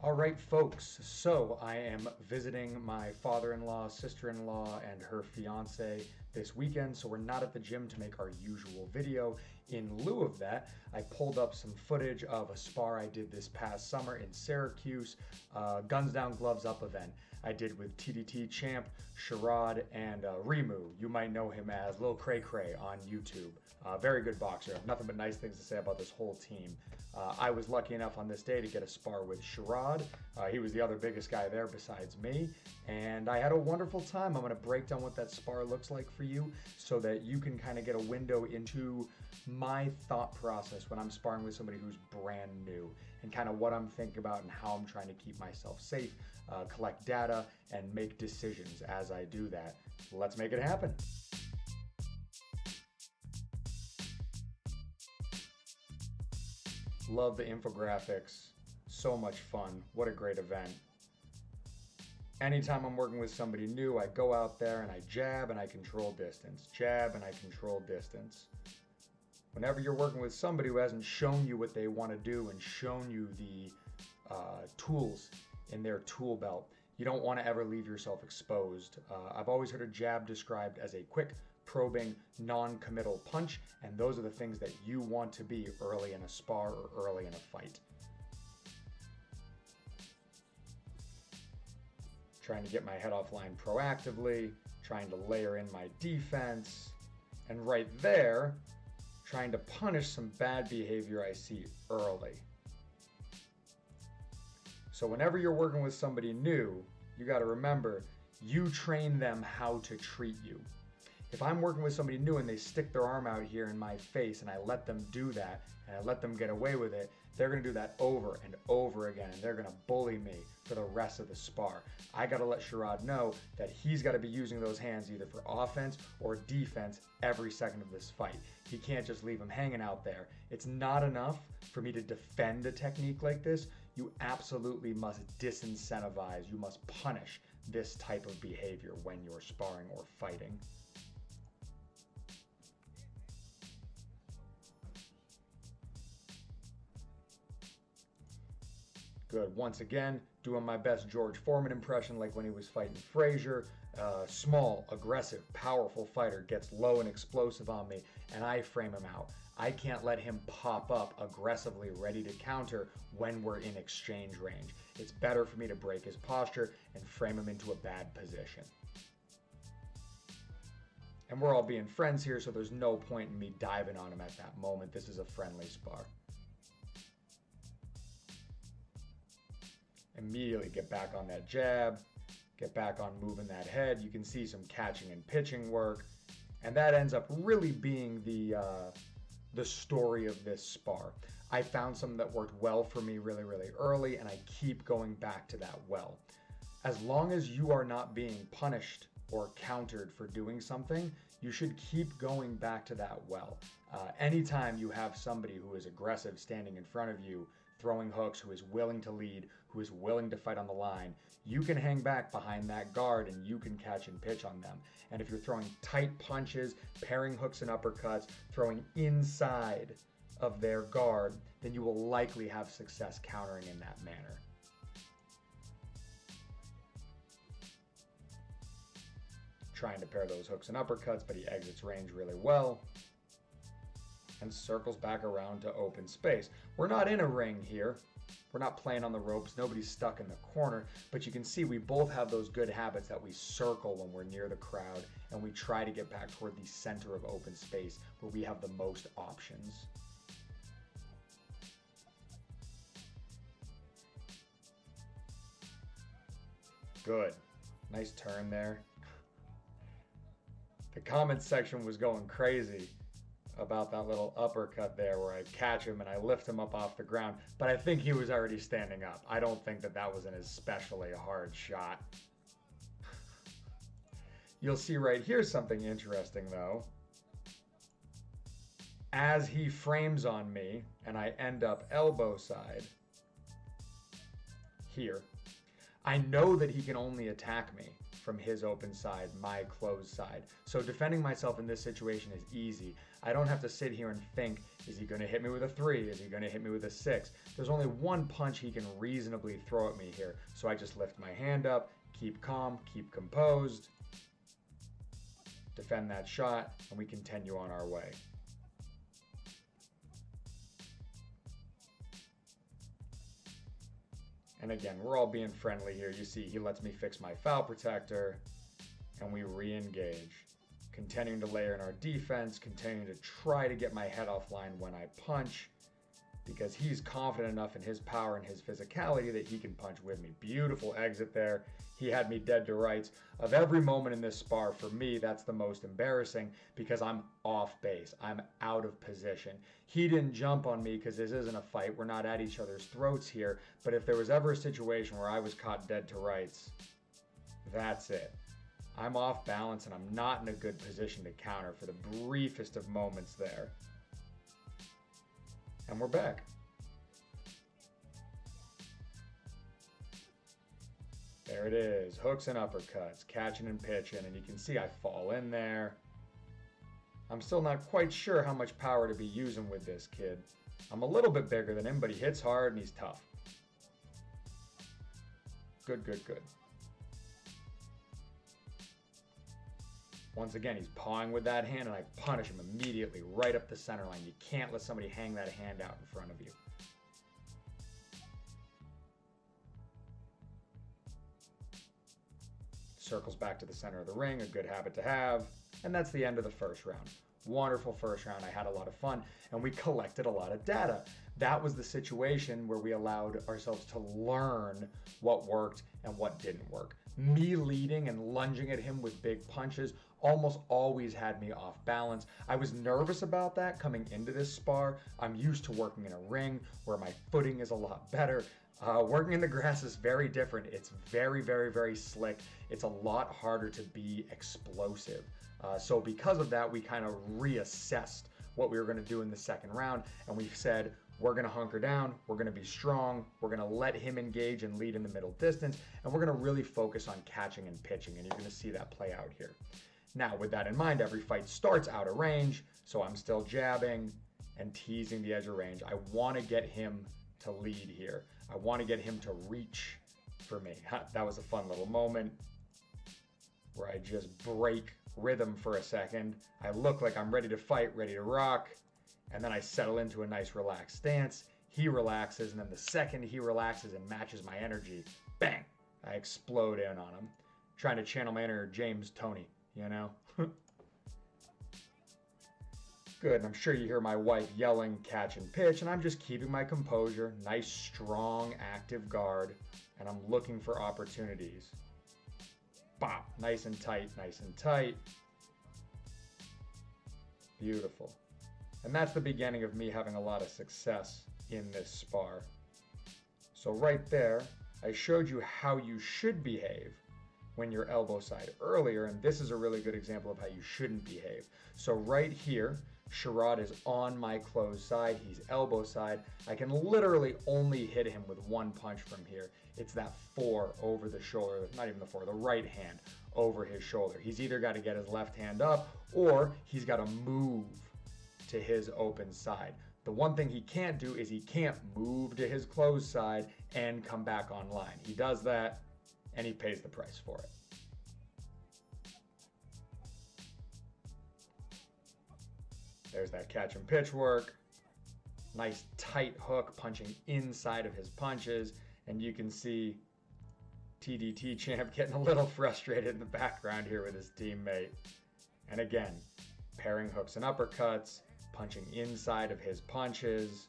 All right, folks. So I am visiting my father-in-law, sister-in-law, and her fiance this weekend. So we're not at the gym to make our usual video. In lieu of that, I pulled up some footage of a spar I did this past summer in Syracuse, Guns Down, Gloves Up event I did with TDT champ Sharod and Reemoo. You might know him as Lil Cray Cray on YouTube. Very good boxer. I have nothing but nice things to say about this whole team. I was lucky enough on this day to get a spar with Sharod. He was the other biggest guy there besides me, and I had a wonderful time. I'm going to break down what that spar looks like for you so that you can kind of get a window into my thought process when I'm sparring with somebody who's brand new, and kind of what I'm thinking about and how I'm trying to keep myself safe, collect data, and make decisions as I do that. Let's make it happen. Love the infographics. So much fun. What a great event. Anytime I'm working with somebody new, I go out there and I jab and I control distance. Jab and I control distance. Whenever you're working with somebody who hasn't shown you what they want to do and shown you the tools in their tool belt, you don't want to ever leave yourself exposed. I've always heard a jab described as a quick, probing, non-committal punch, and those are the things that you want to be early in a spar or early in a fight. Trying to get my head offline proactively, trying to layer in my defense, and right there, trying to punish some bad behavior I see early. So whenever you're working with somebody new, you got to remember, you train them how to treat you. If I'm working with somebody new and they stick their arm out here in my face and I let them do that and I let them get away with it, they're going to do that over and over again, and they're going to bully me for the rest of the spar. I got to let Sharod know that he's got to be using those hands either for offense or defense every second of this fight. He can't just leave them hanging out there. It's not enough for me to defend a technique like this. You absolutely must disincentivize, you must punish this type of behavior when you're sparring or fighting. Good. Once again, doing my best George Foreman impression like when he was fighting Frazier. Small, aggressive, powerful fighter gets low and explosive on me, and I frame him out. I can't let him pop up aggressively ready to counter when we're in exchange range. It's better for me to break his posture and frame him into a bad position. And we're all being friends here, so there's no point in me diving on him at that moment. This is a friendly spar. Immediately get back on that jab, get back on moving that head. You can see some catching and pitching work, and that ends up really being the story of this spar. I found something that worked well for me really early, and I keep going back to that well. As long as you are not being punished or countered for doing something, you should keep going back to that well. Anytime you have somebody who is aggressive standing in front of you, throwing hooks, who is willing to lead, who is willing to fight on the line, you can hang back behind that guard and you can catch and pitch on them. And if you're throwing tight punches, pairing hooks and uppercuts, throwing inside of their guard, then you will likely have success countering in that manner. Trying to pair those hooks and uppercuts, but he exits range really well and circles back around to open space. We're not in a ring here. We're not playing on the ropes. Nobody's stuck in the corner, but you can see we both have those good habits that we circle when we're near the crowd, and we try to get back toward the center of open space where we have the most options. Good. Nice turn there. The comment section was going crazy about that little uppercut there where I catch him and I lift him up off the ground, but I think he was already standing up. I don't think that was an especially hard shot. You'll see right here something interesting though. As he frames on me and I end up elbow side here, I know that he can only attack me from his open side, my closed side. So defending myself in this situation is easy. I don't have to sit here and think, is he going to hit me with a 3? Is he going to hit me with a 6? There's only one punch he can reasonably throw at me here. So I just lift my hand up, keep calm, keep composed, defend that shot, and we continue on our way. And again, we're all being friendly here. You see, he lets me fix my foul protector, and we re-engage. Continuing to layer in our defense, continuing to try to get my head offline when I punch, because he's confident enough in his power and his physicality that he can punch with me. Beautiful exit there. He had me dead to rights. Of every moment in this spar, for me, that's the most embarrassing because I'm off base. I'm out of position. He didn't jump on me because this isn't a fight. We're not at each other's throats here. But if there was ever a situation where I was caught dead to rights, that's it. I'm off balance and I'm not in a good position to counter for the briefest of moments there. And we're back. There it is, hooks and uppercuts, catching and pitching, and you can see I fall in there. I'm still not quite sure how much power to be using with this kid. I'm a little bit bigger than him, but he hits hard and he's tough. Good, good, good. Once again, he's pawing with that hand, and I punish him immediately right up the center line. You can't let somebody hang that hand out in front of you. Circles back to the center of the ring, a good habit to have. And that's the end of the first round. Wonderful first round. I had a lot of fun, and we collected a lot of data. That was the situation where we allowed ourselves to learn what worked and what didn't work. Me leading and lunging at him with big punches almost always had me off balance. I was nervous about that coming into this spar. I'm used to working in a ring where my footing is a lot better. Working in the grass is very different. It's very, very, very slick. It's a lot harder to be explosive. So because of that, we kind of reassessed what we were going to do in the second round, and we said, we're going to hunker down, we're going to be strong, we're going to let him engage and lead in the middle distance, and we're going to really focus on catching and pitching, and you're going to see that play out here. Now, with that in mind, every fight starts out of range, so I'm still jabbing and teasing the edge of range. I want to get him to lead here. I want to get him to reach for me. That was a fun little moment where I just break rhythm for a second. I look like I'm ready to fight, ready to rock, and then I settle into a nice relaxed stance. He relaxes, and then the second he relaxes and matches my energy, bang, I explode in on him. Trying to channel my inner James Toney, you know? Good, and I'm sure you hear my wife yelling, catch and pitch, and I'm just keeping my composure, nice, strong, active guard, and I'm looking for opportunities. Bop, nice and tight, nice and tight. Beautiful. And that's the beginning of me having a lot of success in this spar. So right there, I showed you how you should behave when you're elbow side earlier, and this is a really good example of how you shouldn't behave. So right here, Sharod is on my closed side, he's elbow side. I can literally only hit him with one punch from here. It's that 4 over the shoulder, not even the 4, the right hand over his shoulder. He's either got to get his left hand up or he's got to move to his open side. The one thing he can't do is he can't move to his closed side and come back online. He does that and he pays the price for it. There's that catch and pitch work. Nice tight hook punching inside of his punches. And you can see TDT champ getting a little frustrated in the background here with his teammate. And again, pairing hooks and uppercuts, punching inside of his punches.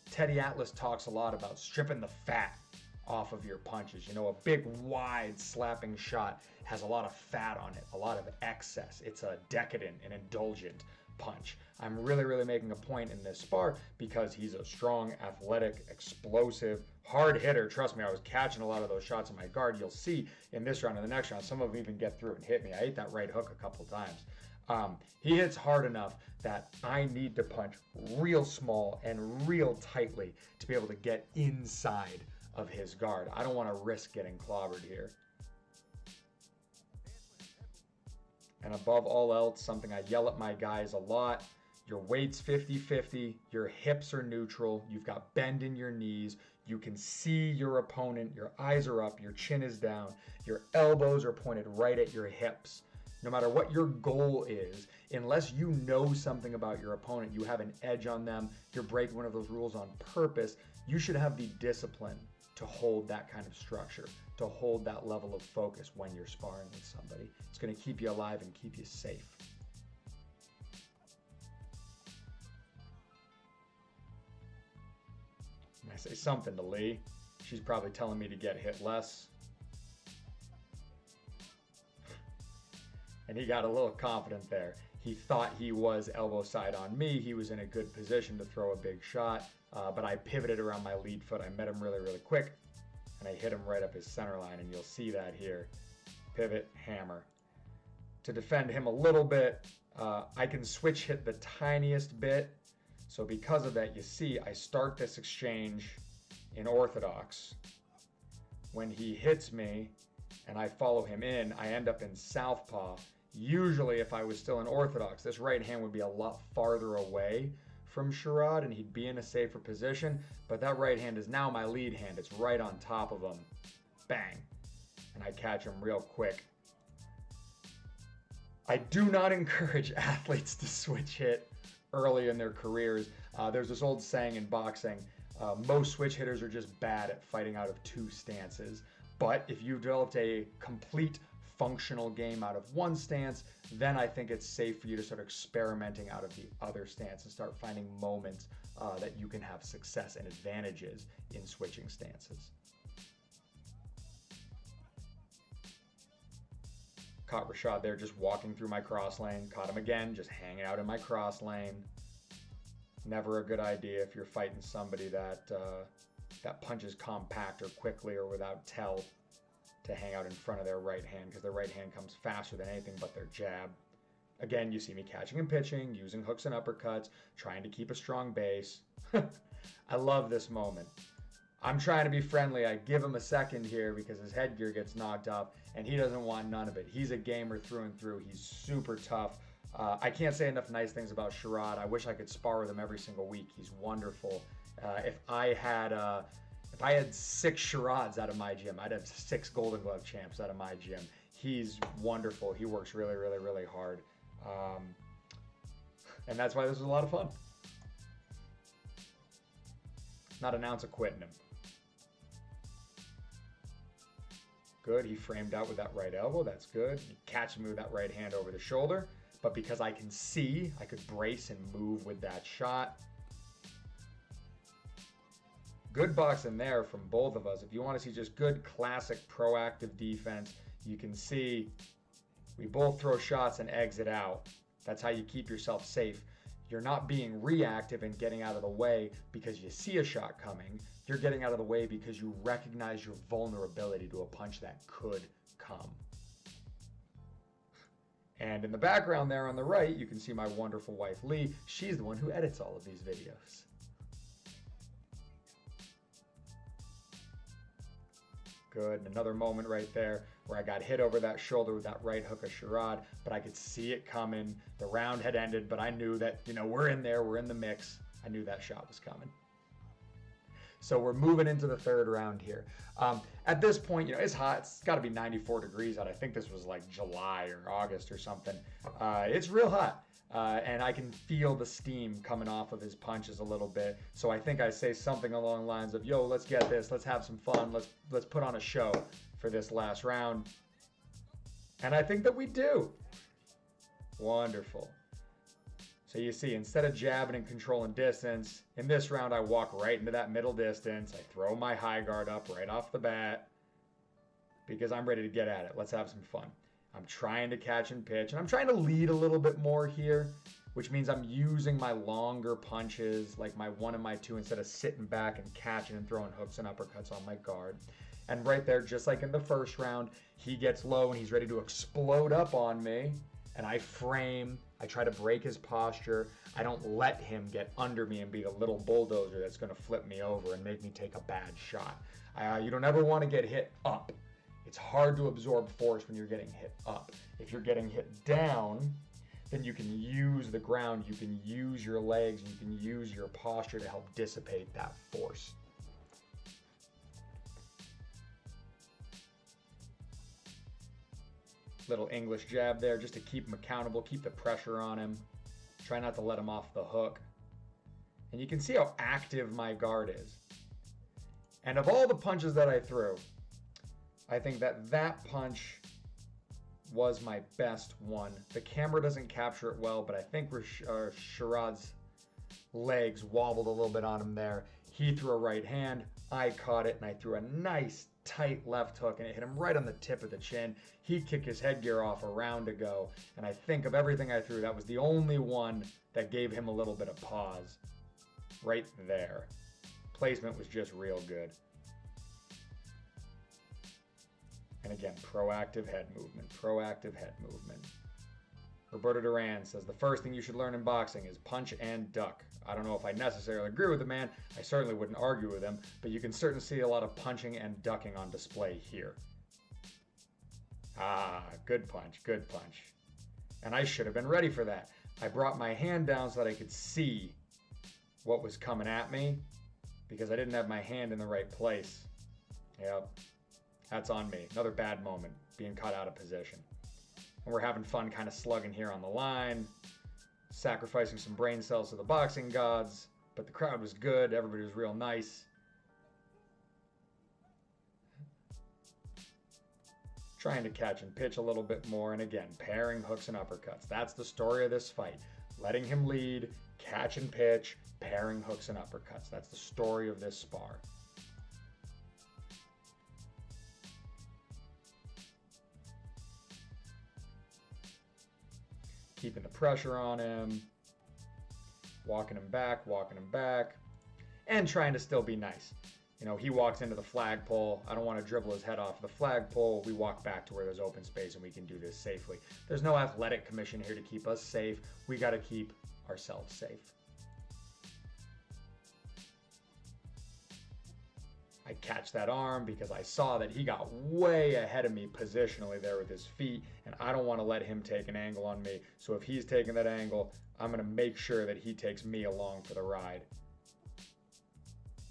Teddy Atlas talks a lot about stripping the fat off of your punches. You know, a big, wide, slapping shot has a lot of fat on it, a lot of excess. It's a decadent and indulgent punch. I'm really, really making a point in this spar because he's a strong, athletic, explosive, hard hitter. Trust me, I was catching a lot of those shots in my guard. You'll see in this round and the next round, some of them even get through and hit me. I ate that right hook a couple times. He hits hard enough that I need to punch real small and real tightly to be able to get inside of his guard. I don't want to risk getting clobbered here. And above all else, something I yell at my guys a lot, your weight's 50-50, your hips are neutral, you've got bend in your knees, you can see your opponent, your eyes are up, your chin is down, your elbows are pointed right at your hips. No matter what your goal is, unless you know something about your opponent, you have an edge on them, you're breaking one of those rules on purpose, you should have the discipline to hold that kind of structure, to hold that level of focus when you're sparring with somebody. It's going to keep you alive and keep you safe. And I say something to Lee. She's probably telling me to get hit less. And he got a little confident there. He thought he was elbow side on me. He was in a good position to throw a big shot, but I pivoted around my lead foot. I met him really, really quick, and I hit him right up his center line, and you'll see that here. Pivot, hammer. To defend him a little bit, I can switch hit the tiniest bit. So because of that, you see, I start this exchange in orthodox. When he hits me and I follow him in, I end up in southpaw. Usually, if I was still in orthodox, this right hand would be a lot farther away from Sharod and he'd be in a safer position, but that right hand is now my lead hand. It's right on top of him. Bang. And I catch him real quick. I do not encourage athletes to switch hit early in their careers. There's this old saying in boxing, most switch hitters are just bad at fighting out of two stances. But if you've developed a complete functional game out of one stance, then I think it's safe for you to start experimenting out of the other stance and start finding moments that you can have success and advantages in switching stances. Caught Rashad there just walking through my cross lane. Caught him again, just hanging out in my cross lane. Never a good idea if you're fighting somebody that punches compact or quickly or without tell to hang out in front of their right hand, because their right hand comes faster than anything but their jab. Again, you see me catching and pitching, using hooks and uppercuts, trying to keep a strong base. I love this moment. I'm trying to be friendly. I give him a second here because his headgear gets knocked off, and he doesn't want none of it. He's a gamer through and through. He's super tough. I can't say enough nice things about Sharod. I wish I could spar with him every single week. He's wonderful. If I had 6 Sharods out of my gym, I'd have 6 Golden Glove champs out of my gym. He's wonderful. He works really, really, really hard. And that's why this was a lot of fun. Not an ounce of quitting him. Good, he framed out with that right elbow, that's good. He catches me with that right hand over the shoulder, but because I can see, I could brace and move with that shot. Good boxing there from both of us. If you want to see just good classic proactive defense, you can see we both throw shots and exit out. That's how you keep yourself safe. You're not being reactive and getting out of the way because you see a shot coming. You're getting out of the way because you recognize your vulnerability to a punch that could come. And in the background there on the right, you can see my wonderful wife, Lee. She's the one who edits all of these videos. Good, and another moment right there where I got hit over that shoulder with that right hook of Sharod, but I could see it coming. The round had ended, but I knew that, we're in there, we're in the mix. I knew that shot was coming. So we're moving into the third round here. At this point, it's hot. It's got to be 94 degrees out. I think this was like July or August or something. It's real hot. And I can feel the steam coming off of his punches a little bit. So I think I say something along the lines of, yo, let's get this. Let's have some fun. Let's put on a show for this last round. And I think that we do. Wonderful. So you see, instead of jabbing and controlling distance, in this round I walk right into that middle distance. I throw my high guard up right off the bat because I'm ready to get at it. Let's have some fun. I'm trying to catch and pitch, and I'm trying to lead a little bit more here, which means I'm using my longer punches, like my 1 and my 2, instead of sitting back and catching and throwing hooks and uppercuts on my guard. And right there, just like in the first round, he gets low and he's ready to explode up on me, and I frame. I try to break his posture. I don't let him get under me and be a little bulldozer that's going to flip me over and make me take a bad shot. You don't ever want to get hit up. It's hard to absorb force when you're getting hit up. If you're getting hit down, then you can use the ground, you can use your legs, you can use your posture to help dissipate that force. Little English jab there just to keep him accountable, keep the pressure on him. Try not to let him off the hook. And you can see how active my guard is. And of all the punches that I threw, I think that punch was my best one. The camera doesn't capture it well, but I think Sharod's legs wobbled a little bit on him there. He threw a right hand, I caught it, and I threw a nice tight left hook, and it hit him right on the tip of the chin. He kicked his headgear off a round ago, and I think of everything I threw, that was the only one that gave him a little bit of pause. Right there. Placement was just real good. And again, proactive head movement, proactive head movement. Roberto Duran says, the first thing you should learn in boxing is punch and duck. I don't know if I necessarily agree with the man. I certainly wouldn't argue with him, but you can certainly see a lot of punching and ducking on display here. Ah, good punch, good punch. And I should have been ready for that. I brought my hand down so that I could see what was coming at me because I didn't have my hand in the right place. Yep, that's on me. Another bad moment, being caught out of position. And we're having fun kind of slugging here on the line, sacrificing some brain cells to the boxing gods, but the crowd was good, everybody was real nice. Trying to catch and pitch a little bit more, and again, pairing hooks and uppercuts. That's the story of this fight. Letting him lead, catch and pitch, pairing hooks and uppercuts. That's the story of this spar. Keeping the pressure on him, walking him back, and trying to still be nice. You know, he walks into the flagpole. I don't want to dribble his head off the flagpole. We walk back to where there's open space and we can do this safely. There's no athletic commission here to keep us safe. We got to keep ourselves safe. I catch that arm because I saw that he got way ahead of me positionally there with his feet, and I don't want to let him take an angle on me. So if he's taking that angle, I'm going to make sure that he takes me along for the ride.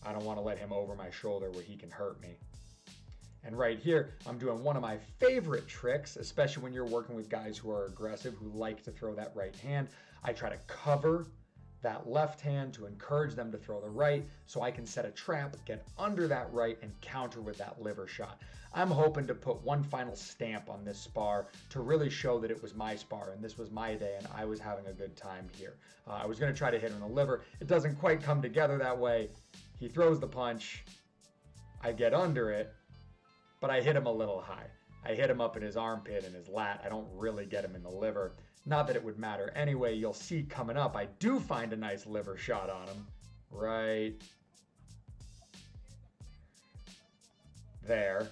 I don't want to let him over my shoulder where he can hurt me. And right here, I'm doing one of my favorite tricks, especially when you're working with guys who are aggressive, who like to throw that right hand. I try to cover that left hand to encourage them to throw the right so I can set a trap, get under that right, and counter with that liver shot. I'm hoping to put one final stamp on this spar to really show that it was my spar and this was my day and I was having a good time here. I was going to try to hit him in the liver. It doesn't quite come together that way. He throws the punch. I get under it, but I hit him a little high. I hit him up in his armpit and his lat. I don't really get him in the liver. Not that it would matter. Anyway, you'll see coming up, I do find a nice liver shot on him. Right there.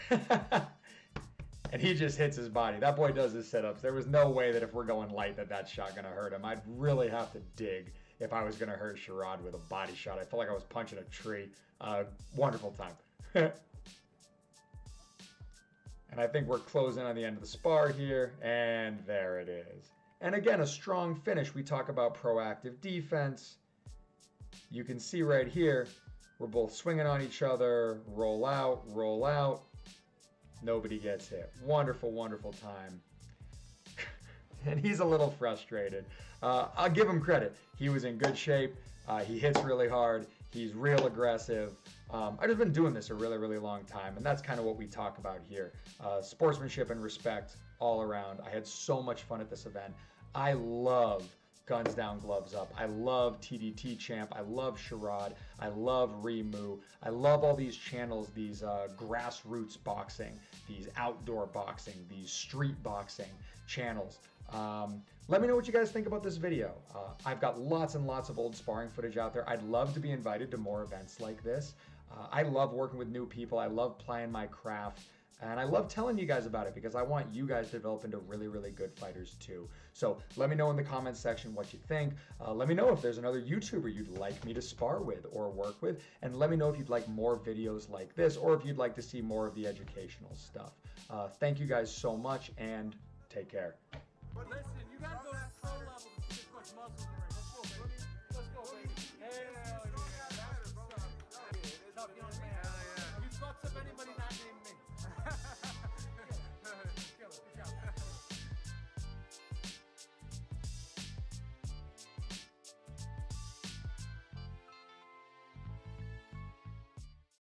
And he just hits his body. That boy does his sit-ups. There was no way that if we're going light that shot gonna hurt him. I'd really have to dig if I was gonna hurt Sharod with a body shot. I felt like I was punching a tree. Wonderful time. And I think we're closing on the end of the spar here, and there it is. And again, a strong finish. We talk about proactive defense. You can see right here, we're both swinging on each other, roll out, nobody gets hit. Wonderful, wonderful time. And he's a little frustrated. I'll give him credit. He was in good shape. He hits really hard. He's real aggressive. I've just been doing this a really, really long time, and that's kind of what we talk about here. Sportsmanship and respect all around. I had so much fun at this event. I love Guns Down, Gloves Up. I love TDT Champ. I love Sharod. I love Reemoo. I love all these channels, these grassroots boxing, these outdoor boxing, these street boxing channels. Let me know what you guys think about this video. I've got lots and lots of old sparring footage out there. I'd love to be invited to more events like this. I love working with new people. I love playing my craft. And I love telling you guys about it because I want you guys to develop into really, really good fighters too. So let me know in the comments section what you think. Let me know if there's another YouTuber you'd like me to spar with or work with. And let me know if you'd like more videos like this or if you'd like to see more of the educational stuff. Thank you guys so much and take care. But listen, you gotta go